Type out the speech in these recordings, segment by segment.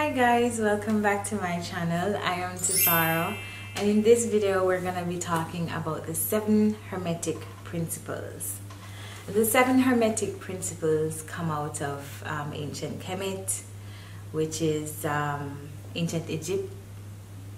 Hi guys, welcome back to my channel. I am Tisaro, and in this video we're going to be talking about the 7 Hermetic Principles. The 7 Hermetic Principles come out of ancient Kemet, which is ancient Egypt,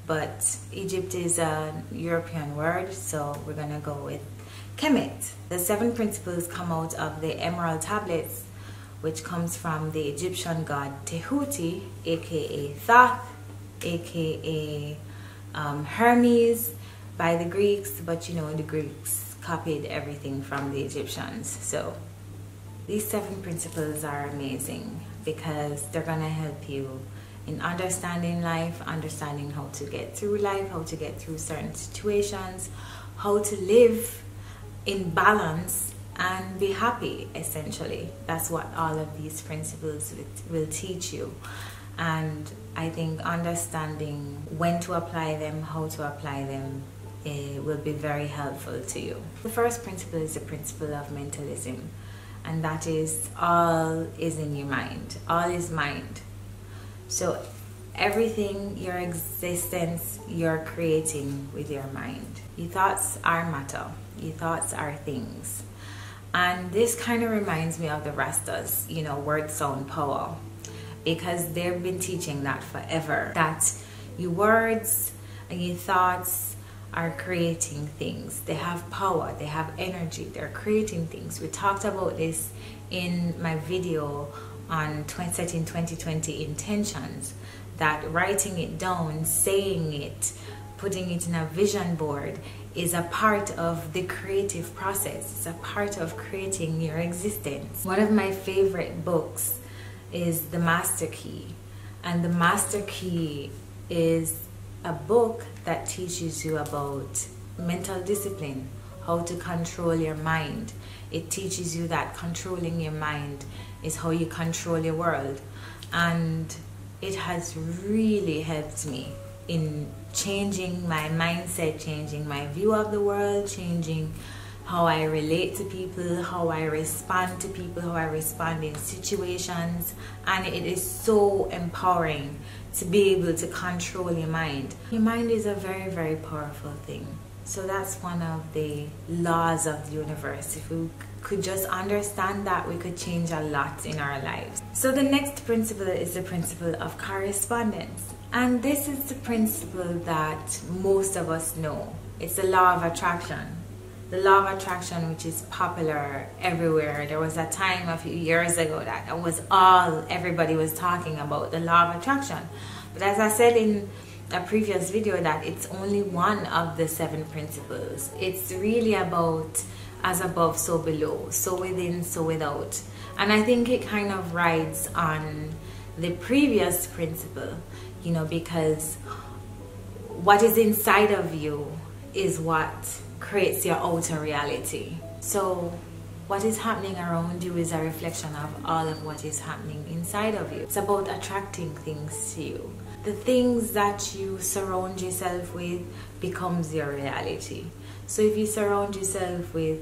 but Egypt is a European word, so we're going to go with Kemet. The 7 principles come out of the emerald tablets, which comes from the Egyptian god Tehuti, aka Thoth, aka Hermes by the Greeks, but you know the Greeks copied everything from the Egyptians. So these 7 principles are amazing because they're going to help you in understanding life, understanding how to get through life, how to get through certain situations, how to live in balance and be happy. Essentially, that's what all of these principles will teach you. And I think understanding when to apply them, how to apply them, will be very helpful to you. The first principle is the principle of mentalism, and that is all is in your mind. All is mind. So everything, your existence, you're creating with your mind. Your thoughts are matter. Your thoughts are things. And this kind of reminds me of the Rastas, you know, word, sound, power, because they've been teaching that forever, that your words and your thoughts are creating things. They have power, they have energy, they're creating things. We talked about this in my video on setting 2020 intentions, that writing it down, saying it, putting it in a vision board is a part of the creative process. It's a part of creating your existence. One of my favorite books is The Master Key. And The Master Key is a book that teaches you about mental discipline, how to control your mind. It teaches you that controlling your mind is how you control your world. And it has really helped me in changing my mindset, changing my view of the world, changing how I relate to people, how I respond to people, how I respond in situations. And it is so empowering to be able to control your mind. Your mind is a very, very powerful thing. So that's one of the laws of the universe. If we could just understand that, we could change a lot in our lives. So the next principle is the principle of correspondence. And this is the principle that most of us know. It's the law of attraction. The law of attraction, which is popular everywhere. There was a time a few years ago that was all everybody was talking about, the law of attraction. But as I said in a previous video, that it's only one of the 7 principles. It's really about as above, so below, so within, so without. And I think it kind of rides on the previous principle, you know, because what is inside of you is what creates your outer reality. So what is happening around you is a reflection of all of what is happening inside of you. It's about attracting things to you. The things that you surround yourself with becomes your reality. So if you surround yourself with,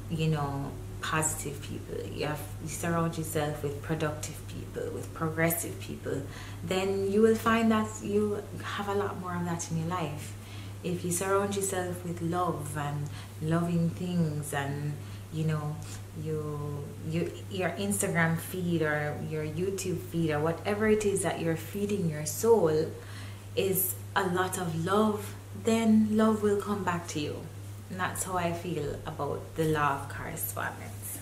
you know, positive people, you surround yourself with productive people, with progressive people, then you will find that you have a lot more of that in your life. If you surround yourself with love and loving things, and you know, your Instagram feed or your YouTube feed or whatever it is that you're feeding your soul is a lot of love, then love will come back to you. And that's how I feel about the law of correspondence.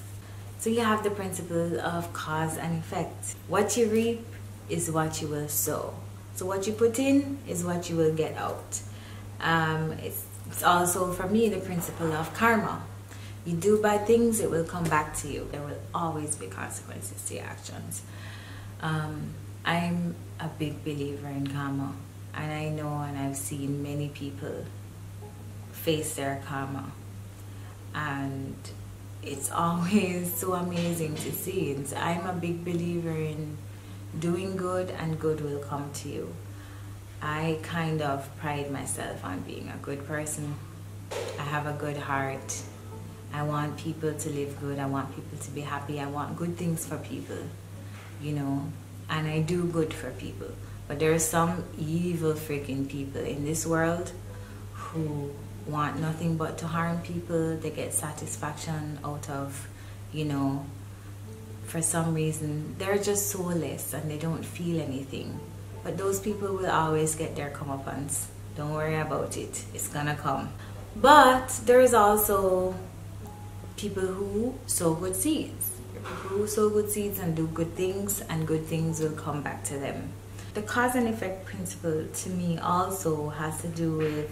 So you have the principle of cause and effect. What you reap is what you will sow. So what you put in is what you will get out. It's also, for me, the principle of karma. You do bad things, it will come back to you. There will always be consequences to your actions. I'm a big believer in karma, and I know and I've seen many people face their karma, and it's always so amazing to see. And I'm a big believer in doing good, and good will come to you. I kind of pride myself on being a good person. I have a good heart. I want people to live good. I want people to be happy. I want good things for people, you know, and I do good for people. But there are some evil freaking people in this world who want nothing but to harm people. They get satisfaction out of, you know, for some reason they're just soulless and they don't feel anything. But those people will always get their comeuppance. Don't worry about it, it's gonna come. But there's also people who sow good seeds. People who sow good seeds and do good things, and good things will come back to them. The cause and effect principle to me also has to do with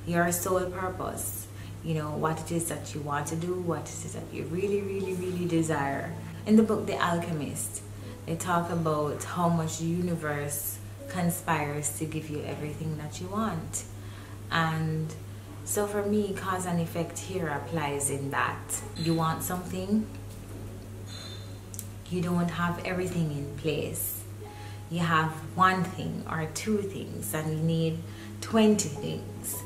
your soul purpose. You know, what it is that you want to do, what it is that you really, really, really desire. In the book The Alchemist, they talk about how much the universe conspires to give you everything that you want. And so for me, cause and effect here applies in that you want something, you don't have everything in place. You have one thing or two things and you need 20 things.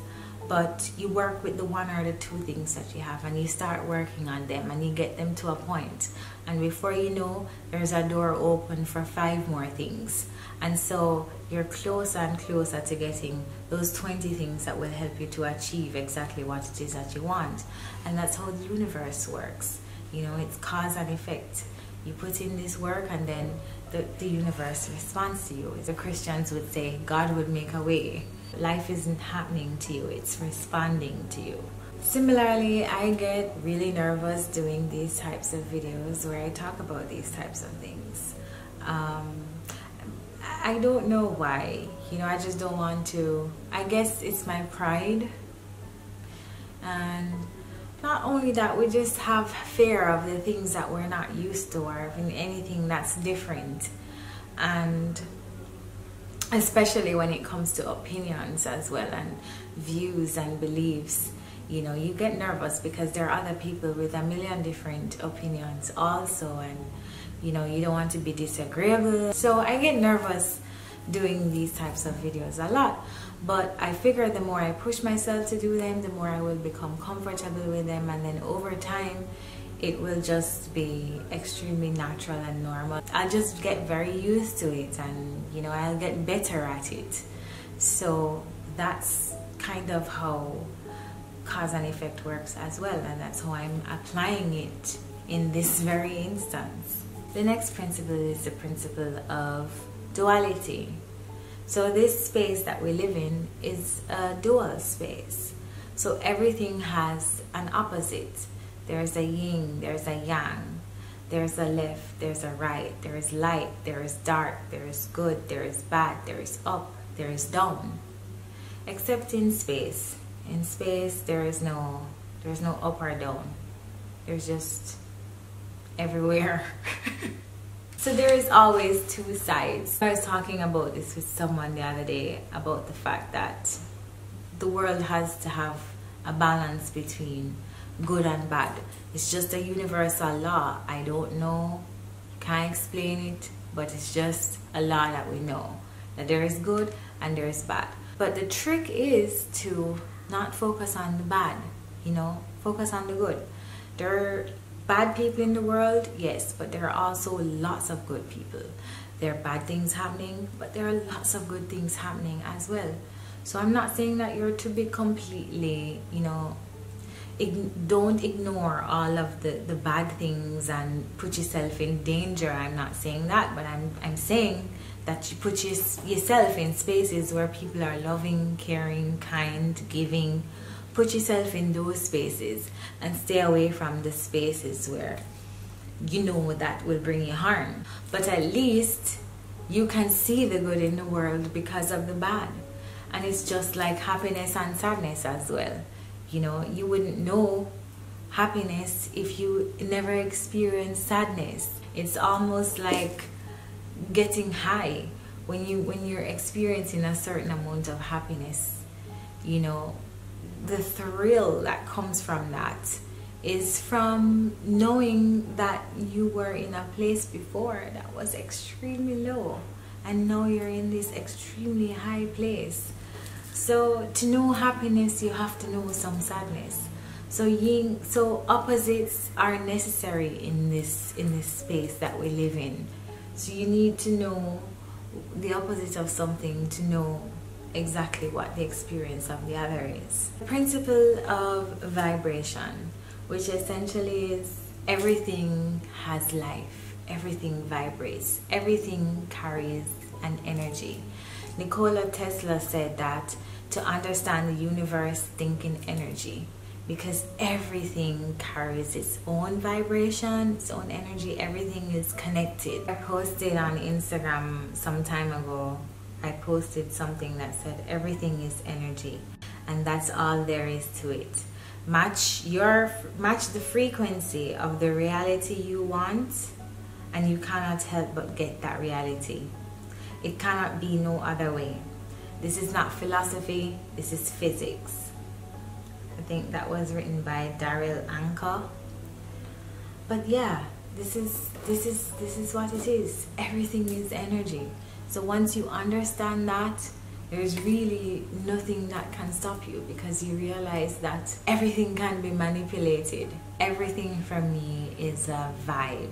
But you work with the one or the two things that you have and you start working on them and you get them to a point. And before you know, there's a door open for 5 more things. And so you're closer and closer to getting those 20 things that will help you to achieve exactly what it is that you want. And that's how the universe works. You know, it's cause and effect. You put in this work and then the universe responds to you. The Christians would say God would make a way. Life isn't happening to you, it's responding to you. Similarly, I get really nervous doing these types of videos where I talk about these types of things. I don't know why. You know, I just don't want to. I guess it's my pride. And not only that, we just have fear of the things that we're not used to, or in anything that's different. And especially when it comes to opinions as well, and views and beliefs. You know, you get nervous because there are other people with a million different opinions also, and you know, you don't want to be disagreeable. So I get nervous doing these types of videos a lot. But I figure the more I push myself to do them, the more I will become comfortable with them, and then over time it will just be extremely natural and normal. I'll just get very used to it, and you know, I'll get better at it. So that's kind of how cause and effect works as well, and that's how I'm applying it in this very instance. The next principle is the principle of duality. So this space that we live in is a dual space. So everything has an opposite. There's a yin, there's a yang, there's a left, there's a right, there is light, there is dark, there is good, there is bad, there is up, there is down. Except in space. In space there's no up or down. There's just everywhere. So there is always two sides. I was talking about this with someone the other day about the fact that the world has to have a balance between good and bad. It's just a universal law. I don't know, can't explain it, but it's just a law that we know, that there is good and there is bad. But the trick is to not focus on the bad, you know, focus on the good. There are bad people in the world, yes, but there are also lots of good people. There are bad things happening, but there are lots of good things happening as well. So I'm not saying that you're to be completely, you know, don't ignore all of the bad things and put yourself in danger. I'm not saying that, but I'm saying that you put yourself in spaces where people are loving, caring, kind, giving. Put yourself in those spaces and stay away from the spaces where you know that will bring you harm. But at least you can see the good in the world because of the bad. And it's just like happiness and sadness as well. You know, you wouldn't know happiness if you never experienced sadness. It's almost like getting high when you're experiencing a certain amount of happiness. You know, the thrill that comes from that is from knowing that you were in a place before that was extremely low, and now you're in this extremely high place. So to know happiness, you have to know some sadness. So opposites are necessary in this space that we live in. So you need to know the opposite of something to know exactly what the experience of the other is. The principle of vibration, which essentially is everything has life, everything vibrates, everything carries an energy. Nikola Tesla said that to understand the universe, think in energy, because everything carries its own vibration, its own energy. Everything is connected. I posted on Instagram some time ago, I posted something that said everything is energy, and that's all there is to it. Match the frequency of the reality you want, and you cannot help but get that reality. It cannot be no other way. This is not philosophy, this is physics. I think that was written by Daryl Anker. But yeah, this is what it is. Everything is energy. So once you understand that, there's really nothing that can stop you, because you realize that everything can be manipulated. Everything for me is a vibe.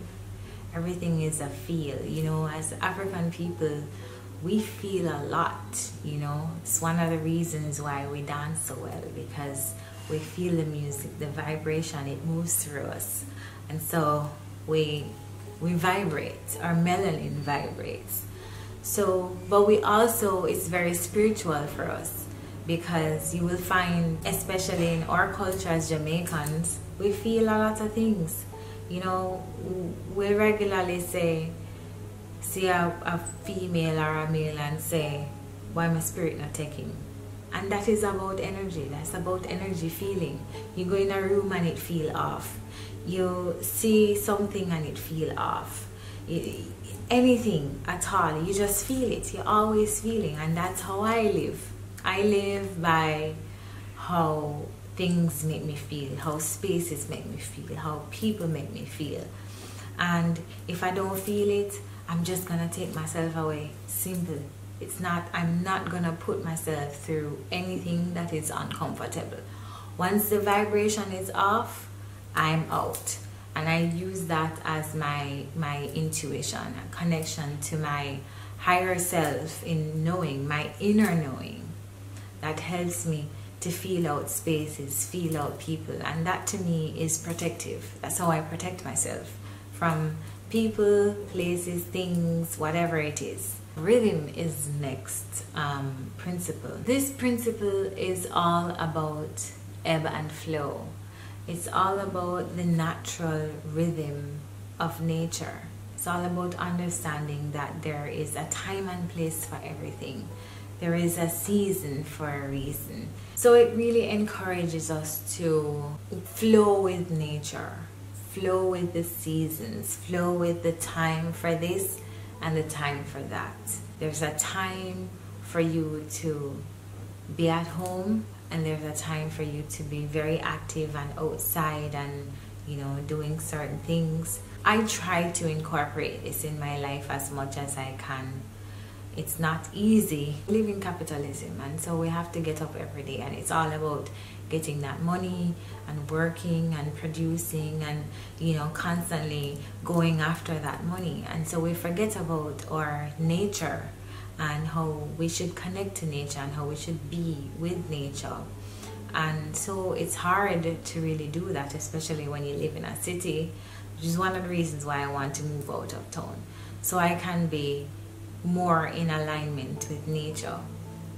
Everything is a feel. You know, as African people, we feel a lot, you know. It's one of the reasons why we dance so well, because we feel the music, the vibration, it moves through us. And so we vibrate, our melanin vibrates. So, but we also, it's very spiritual for us, because you will find, especially in our culture as Jamaicans, we feel a lot of things. You know, we regularly see a female or a male and say, why my spirit not taking? And that is about energy. That's about energy feeling. You go in a room and it feel off. You see something and it feel off. Anything at all, you just feel it. You're always feeling, and that's how I live. I live by how things make me feel, how spaces make me feel, how people make me feel. And if I don't feel it, I'm just gonna take myself away. Simple. I'm not gonna put myself through anything that is uncomfortable. Once the vibration is off, I'm out. And I use that as my intuition, a connection to my higher self, in knowing, my inner knowing, that helps me to feel out spaces, feel out people. And that to me is protective. That's how I protect myself from people, places, things, whatever it is. Rhythm is next principle. This principle is all about ebb and flow. It's all about the natural rhythm of nature. It's all about understanding that there is a time and place for everything. There is a season for a reason. So it really encourages us to flow with nature, flow with the seasons, flow with the time for this and the time for that. There's a time for you to be at home, and there's a time for you to be very active and outside and, you know, doing certain things. I try to incorporate this in my life as much as I can. It's not easy. We live in capitalism, and so we have to get up every day, and it's all about getting that money and working and producing and, you know, constantly going after that money. And so we forget about our nature and how we should connect to nature and how we should be with nature. And so it's hard to really do that, especially when you live in a city, which is one of the reasons why I want to move out of town, so I can be more in alignment with nature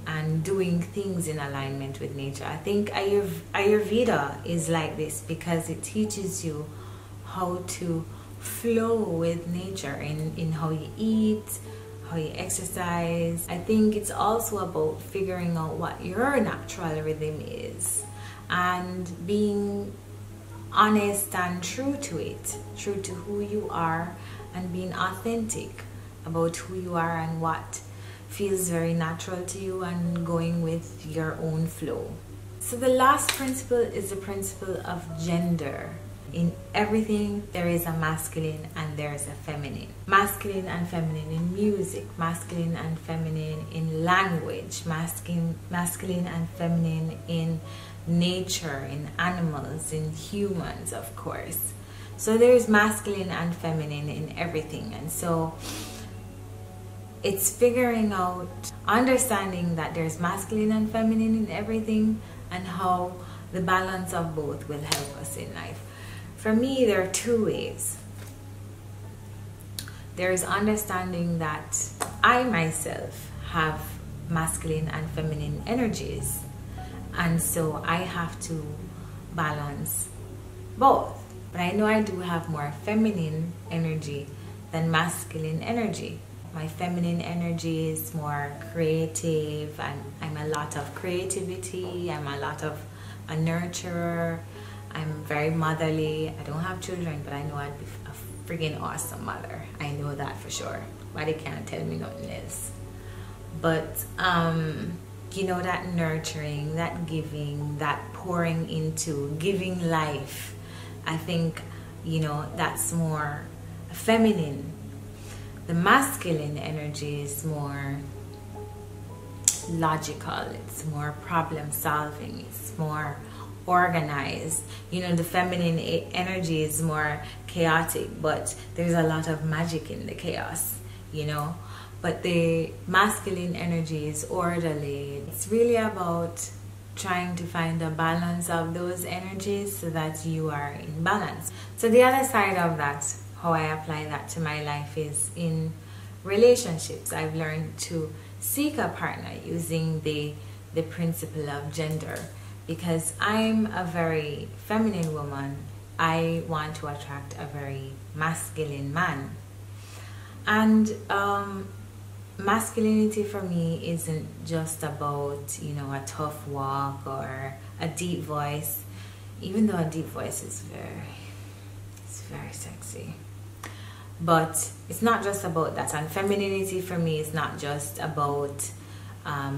and doing things in alignment with nature. I think Ayurveda is like this, because it teaches you how to flow with nature in how you eat, how you exercise. I think it's also about figuring out what your natural rhythm is and being honest and true to it, true to who you are, and being authentic about who you are and what feels very natural to you, and going with your own flow. So the last principle is the principle of gender. In everything, there is a masculine and there is a feminine. Masculine and feminine in music, masculine and feminine in language, masculine and feminine in nature, in animals, in humans, of course. So there is masculine and feminine in everything. And so it's figuring out, understanding that there's masculine and feminine in everything, and how the balance of both will help us in life. For me, there are two ways. There's understanding that I myself have masculine and feminine energies, and so I have to balance both. But I know I do have more feminine energy than masculine energy. My feminine energy is more creative, and I'm a lot of creativity, I'm a lot of a nurturer, I'm very motherly. I don't have children, but I know I'd be a friggin' awesome mother. I know that for sure. Body can't tell me nothing else. But you know, that nurturing, that giving, that pouring into, giving life, I think, you know, that's more feminine. The masculine energy is more logical, it's more problem solving, it's more organized. You know, the feminine energy is more chaotic, but there's a lot of magic in the chaos, you know. But the masculine energy is orderly. It's really about trying to find a balance of those energies so that you are in balance. So the other side of that, how I apply that to my life, is in relationships. I've learned to seek a partner using the principle of gender, because I'm a very feminine woman. I want to attract a very masculine man. And masculinity for me isn't just about, you know, a tough walk or a deep voice, even though a deep voice is very sexy. But it's not just about that. And femininity for me is not just about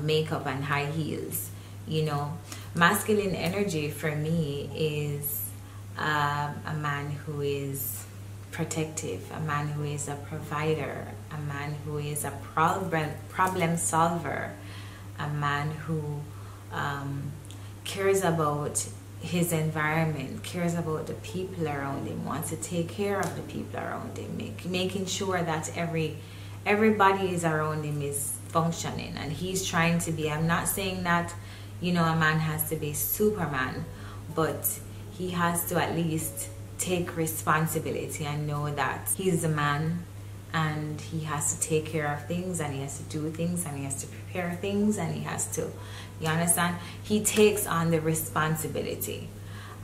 makeup and high heels. You know, masculine energy for me is a man who is protective, a man who is a provider, a man who is a problem solver, a man who cares about his environment, cares about the people around him, wants to take care of the people around him, making sure that everybody is around him is functioning, and he's trying to be. I'm not saying that, you know, a man has to be Superman, but he has to at least take responsibility and know that he's a man, and he has to take care of things, and he has to do things, and he has to prepare things, and he has to, you understand? He takes on the responsibility.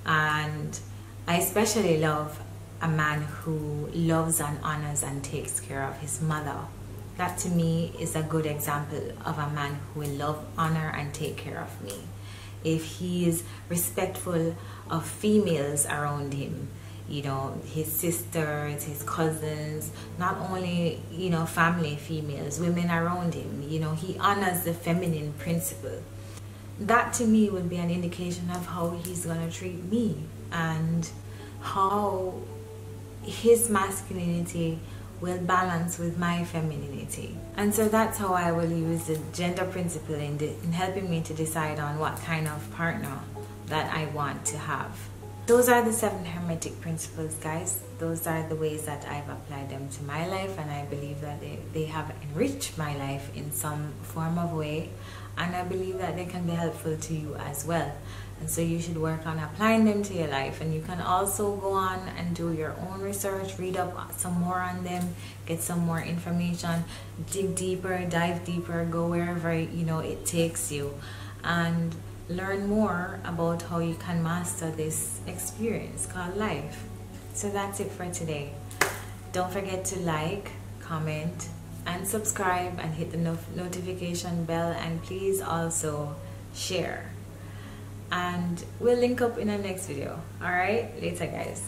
And I especially love a man who loves and honors and takes care of his mother. That to me is a good example of a man who will love, honor, and take care of me. If he is respectful of females around him, you know, his sisters, his cousins, not only, you know, family females, women around him, you know, he honors the feminine principle. That to me would be an indication of how he's going to treat me, and how his masculinity will balance with my femininity. And so that's how I will use the gender principle in helping me to decide on what kind of partner that I want to have. Those are the 7 Hermetic Principles, guys. Those are the ways that I've applied them to my life, and I believe that they have enriched my life in some form of way, and I believe that they can be helpful to you as well. And so you should work on applying them to your life, and you can also go on and do your own research, read up some more on them, get some more information, dig deeper, dive deeper, go wherever, you know, it takes you, and learn more about how you can master this experience called life. So that's it for today. Don't forget to like, comment, and subscribe, and hit the notification bell, and please also share. And we'll link up in the next video. Alright, later guys.